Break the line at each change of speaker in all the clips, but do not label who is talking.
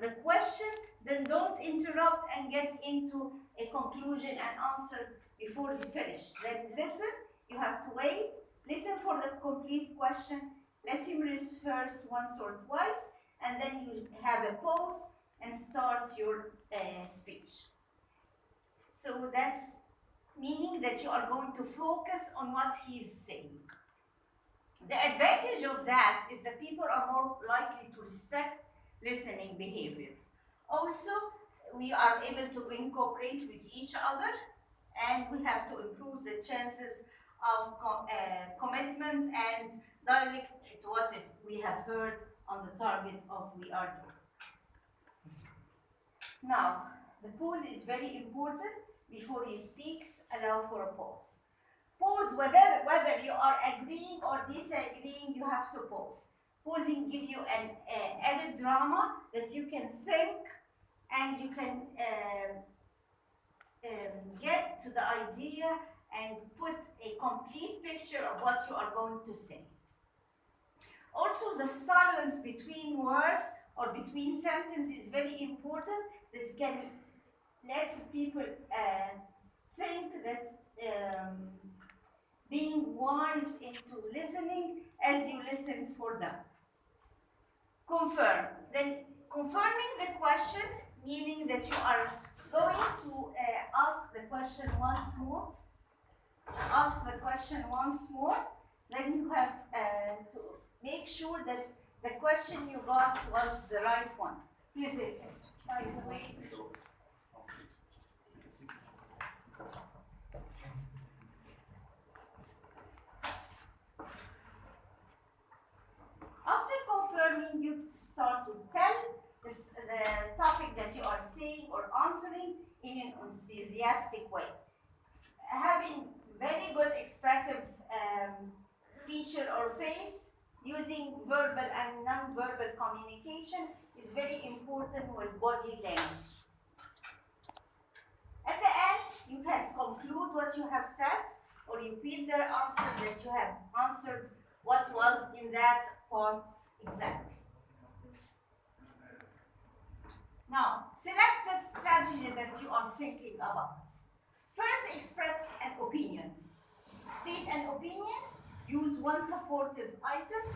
the question, then don't interrupt and get into a conclusion and answer before you finish. Then listen, you have to wait, listen for the complete question, let him rehearse once or twice, and then you have a pause and start your speech. So that's meaning that you are going to focus on what he's saying. The advantage of that is that people are more likely to respect listening behavior. Also, we are able to incorporate with each other, and we have to improve the chances of commitment and dialect to what we have heard on the target of we are doing. Now, the pause is very important. Before you speak, allow for a pause. Pause whether you are agreeing or disagreeing, you have to pause. Pausing gives you an added drama that you can think and you can get to the idea and put a complete picture of what you are going to say. Also, the silence between words or between sentences is very important. That can let people think that being wise into listening as you listen for them. Confirm. Then confirming the question, meaning that you are going to ask the question once more. Ask the question once more. Then you have to make sure that the question you got was the right one. Here's it. Wait. After confirming, you start to tell the topic that you are saying or answering in an enthusiastic way. Having very good expressive feature or face, using verbal and non-verbal communication is very important with body language. At the end, you can conclude what you have said or repeat the answer that you have answered what was in that part exactly. Now, select the strategy that you are thinking about. First, express an opinion. State an opinion. Use one supportive item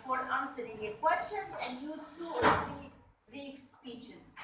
for answering a question and use 2 or 3 brief speeches.